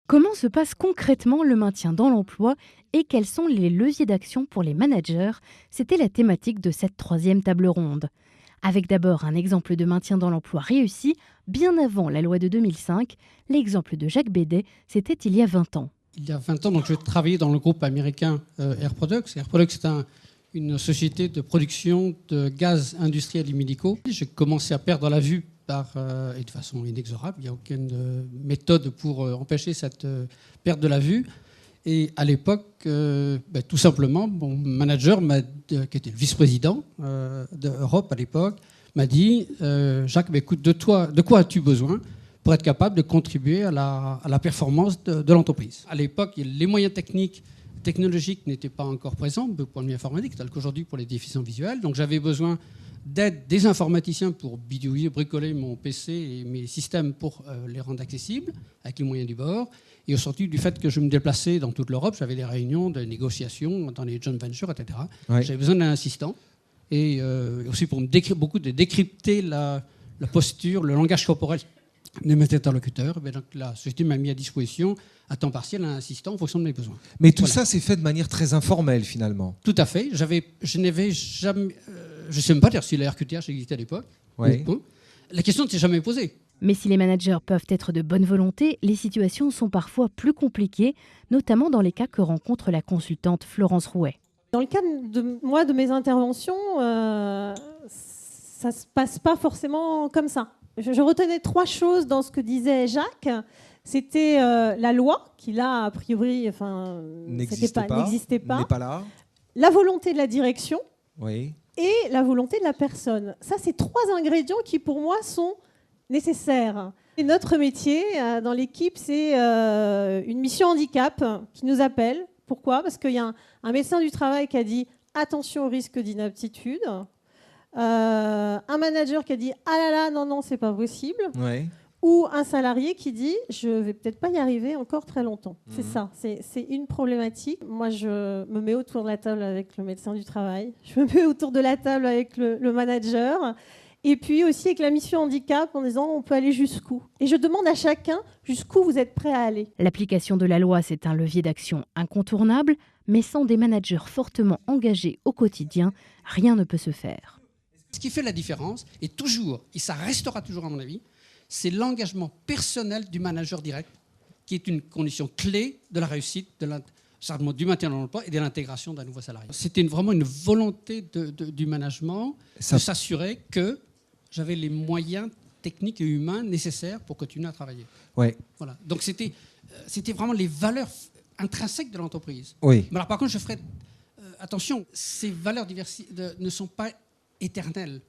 Comment se passe concrètement le maintien dans l'emploi et quels sont les leviers d'action pour les managers? C'était la thématique de cette troisième table ronde. Avec d'abord un exemple de maintien dans l'emploi réussi, bien avant la loi de 2005, l'exemple de Jacques Bédet, c'était il y a 20 ans. Il y a 20 ans, donc, je travaillais dans le groupe américain Air Products. Air Products, c'est une société de production de gaz industriels et médicaux. J'ai commencé à perdre la vue et de façon inexorable. Il n'y a aucune méthode pour empêcher cette perte de la vue. Et à l'époque, tout simplement, mon manager, qui était le vice-président d'Europe à l'époque, m'a dit Jacques, écoute, de quoi as-tu besoin pour être capable de contribuer à la performance de l'entreprise? À l'époque, les moyens technologiques n'étaient pas encore présents pour le milieu informatique, tel qu'aujourd'hui pour les déficients visuels. Donc j'avais besoin d'aide des informaticiens pour bidouiller, bricoler mon PC et mes systèmes pour les rendre accessibles avec les moyens du bord. Et au sorti du fait que je me déplaçais dans toute l'Europe, j'avais des réunions de négociations dans les joint ventures, etc. Ouais. J'avais besoin d'un assistant et aussi pour me décrypter la posture, le langage corporel de mes interlocuteurs. Donc la société m'a mis à disposition à temps partiel un assistant en fonction de mes besoins. Mais tout ça, c'est fait de manière très informelle finalement. Tout à fait. Je n'avais jamais... je ne sais même pas dire si la RQTH existait à l'époque. Ouais. La question ne s'est jamais posée. Mais si les managers peuvent être de bonne volonté, les situations sont parfois plus compliquées, notamment dans les cas que rencontre la consultante Florence Rouet. Dans le cas de mes interventions, ça ne se passe pas forcément comme ça. Je retenais 3 choses dans ce que disait Jacques. C'était la loi, qui là, a priori, n'existait pas. N'est pas là. La volonté de la direction. Oui. Et la volonté de la personne. Ça, c'est 3 ingrédients qui, pour moi, sont nécessaires. Et notre métier dans l'équipe, c'est une mission handicap qui nous appelle. Pourquoi ? Parce qu'il y a un médecin du travail qui a dit « attention au risque d'inaptitude ». Un manager qui a dit « ah là là, non, c'est pas possible ouais. ». Ou un salarié qui dit « je vais peut-être pas y arriver encore très longtemps ». C'est ça, c'est une problématique. Moi, je me mets autour de la table avec le médecin du travail. Je me mets autour de la table avec le manager. Et puis aussi avec la mission handicap en disant on peut aller jusqu'où. Et je demande à chacun jusqu'où vous êtes prêt à aller. L'application de la loi, c'est un levier d'action incontournable, mais sans des managers fortement engagés au quotidien, rien ne peut se faire. Ce qui fait la différence, et ça restera toujours à mon avis, c'est l'engagement personnel du manager direct, qui est une condition clé de la réussite du maintien dans l'emploi et de l'intégration d'un nouveau salarié. C'était vraiment une volonté du management de s'assurer que j'avais les moyens techniques et humains nécessaires pour continuer à travailler. Ouais. Voilà. Donc c'était vraiment les valeurs intrinsèques de l'entreprise. Oui. Mais alors par contre, je ferai attention, ces valeurs ne sont pas éternelles.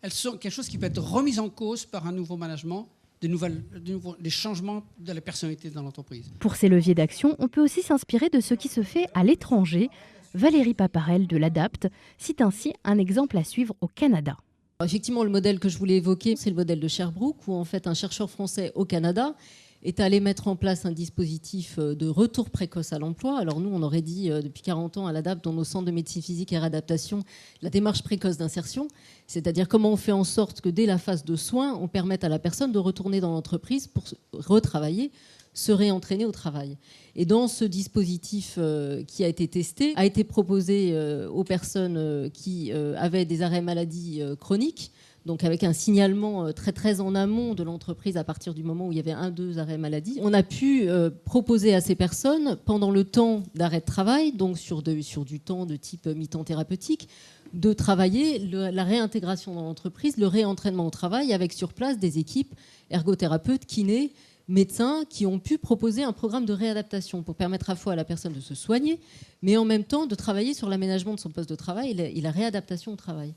Elles sont quelque chose qui peut être remis en cause par un nouveau management, des changements de la personnalité dans l'entreprise. Pour ces leviers d'action, on peut aussi s'inspirer de ce qui se fait à l'étranger. Valérie Paparel de l'ADAPT cite ainsi un exemple à suivre au Canada. Effectivement, le modèle que je voulais évoquer, c'est le modèle de Sherbrooke, où en fait un chercheur français au Canada est allé mettre en place un dispositif de retour précoce à l'emploi. Alors nous, on aurait dit depuis 40 ans à l'ADAPT, dans nos centres de médecine physique et réadaptation, la démarche précoce d'insertion, c'est-à-dire comment on fait en sorte que dès la phase de soins, on permette à la personne de retourner dans l'entreprise pour retravailler, se réentraîner au travail. Et dans ce dispositif qui a été testé, a été proposé aux personnes qui avaient des arrêts maladie chroniques, donc avec un signalement très très en amont de l'entreprise à partir du moment où il y avait 1-2 arrêts maladie. On a pu proposer à ces personnes, pendant le temps d'arrêt de travail, donc sur du temps de type mi-temps thérapeutique, de travailler la réintégration dans l'entreprise, le réentraînement au travail, avec sur place des équipes ergothérapeutes, kinés, médecins qui ont pu proposer un programme de réadaptation pour permettre à la fois à la personne de se soigner, mais en même temps de travailler sur l'aménagement de son poste de travail et la réadaptation au travail.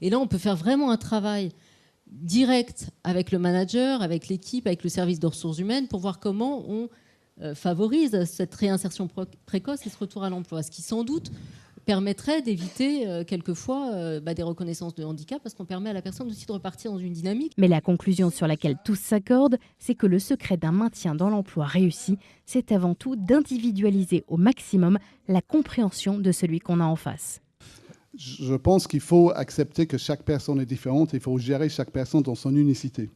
Et là, on peut faire vraiment un travail direct avec le manager, avec l'équipe, avec le service de ressources humaines pour voir comment on favorise cette réinsertion précoce et ce retour à l'emploi. Ce qui, sans doute, permettrait d'éviter quelquefois des reconnaissances de handicap parce qu'on permet à la personne aussi de repartir dans une dynamique. Mais la conclusion sur laquelle tous s'accordent, c'est que le secret d'un maintien dans l'emploi réussi, c'est avant tout d'individualiser au maximum la compréhension de celui qu'on a en face. Je pense qu'il faut accepter que chaque personne est différente et il faut gérer chaque personne dans son unicité.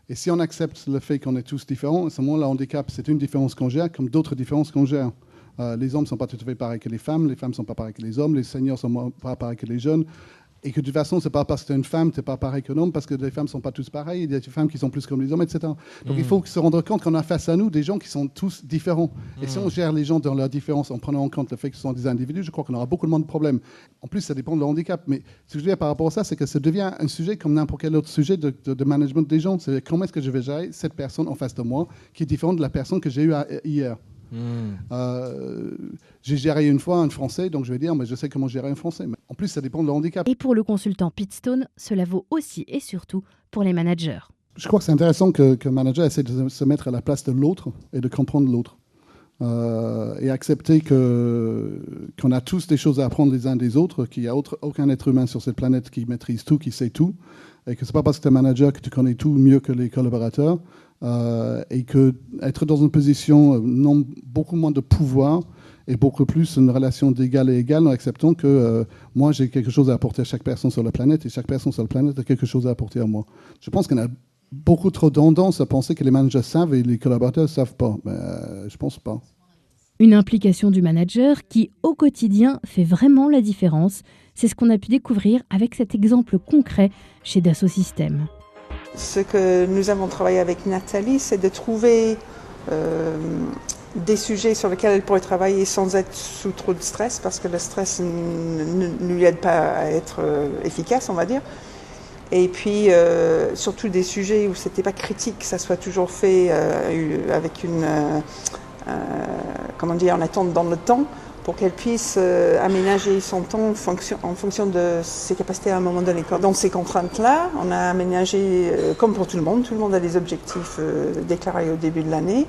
Et si on accepte le fait qu'on est tous différents, à ce moment, le handicap, c'est une différence qu'on gère comme d'autres différences qu'on gère. Les hommes ne sont pas tout à fait pareils que les femmes ne sont pas pareils que les hommes, les seniors ne sont pas pareils que les jeunes. Et que de toute façon, ce n'est pas parce que tu es une femme, tu n'es pas pareil qu'un homme, parce que les femmes ne sont pas tous pareilles, il y a des femmes qui sont plus comme les hommes, etc. Donc il faut se rendre compte qu'on a face à nous des gens qui sont tous différents. Et si on gère les gens dans leurs différences en prenant en compte le fait que ce sont des individus, je crois qu'on aura beaucoup moins de problèmes. En plus, ça dépend de leur handicap. Mais ce que je veux dire par rapport à ça, c'est que ça devient un sujet comme n'importe quel autre sujet de management des gens. C'est comment est-ce que je vais gérer cette personne en face de moi qui est différente de la personne que j'ai eue hier. J'ai géré une fois un Français, donc je vais dire, mais je sais comment gérer un Français. Mais en plus, ça dépend de leur handicap. Et pour le consultant Pete Stone, cela vaut aussi et surtout pour les managers. Je crois que c'est intéressant qu'un manager essaie de se mettre à la place de l'autre et de comprendre l'autre. Et accepter qu'on a tous des choses à apprendre les uns des autres, qu'il n'y a aucun être humain sur cette planète qui maîtrise tout, qui sait tout, et que ce n'est pas parce que tu es manager que tu connais tout mieux que les collaborateurs. Et qu'être dans une position beaucoup moins de pouvoir et beaucoup plus une relation d'égal et égal en acceptant que moi j'ai quelque chose à apporter à chaque personne sur la planète et chaque personne sur la planète a quelque chose à apporter à moi. Je pense qu'on a beaucoup trop tendance à penser que les managers savent et les collaborateurs ne savent pas. Mais je pense pas. Une implication du manager qui, au quotidien, fait vraiment la différence. C'est ce qu'on a pu découvrir avec cet exemple concret chez Dassault Systèmes. Ce que nous avons travaillé avec Nathalie, c'est de trouver des sujets sur lesquels elle pourrait travailler sans être sous trop de stress, parce que le stress ne lui aide pas à être efficace, on va dire. Et puis, surtout des sujets où ce n'était pas critique, que ça soit toujours fait avec une attente dans le temps, pour qu'elle puisse aménager son temps en fonction de ses capacités à un moment donné. Dans ces contraintes-là, on a aménagé, comme pour tout le monde a des objectifs déclarés au début de l'année,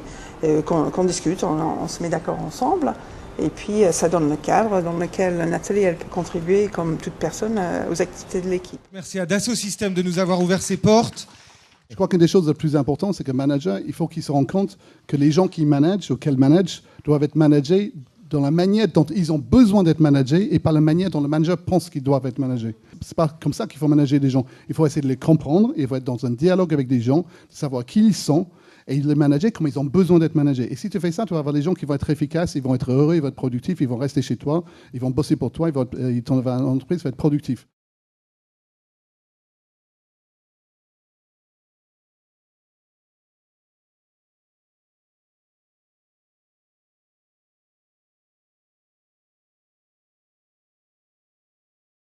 qu'on discute, on se met d'accord ensemble, et puis ça donne le cadre dans lequel Nathalie elle peut contribuer, comme toute personne, aux activités de l'équipe. Merci à Dassault Systèmes de nous avoir ouvert ses portes. Je crois qu'une des choses les plus importantes, c'est que manager, il faut qu'il se rende compte que les gens qui managent ou qu'elles managent doivent être managés dans la manière dont ils ont besoin d'être managés et pas la manière dont le manager pense qu'ils doivent être managés. C'est pas comme ça qu'il faut manager des gens. Il faut essayer de les comprendre, il faut être dans un dialogue avec des gens, savoir qui ils sont et les manager comme ils ont besoin d'être managés. Et si tu fais ça, tu vas avoir des gens qui vont être efficaces, ils vont être heureux, ils vont être productifs, ils vont rester chez toi, ils vont bosser pour toi, ton entreprise va être productive.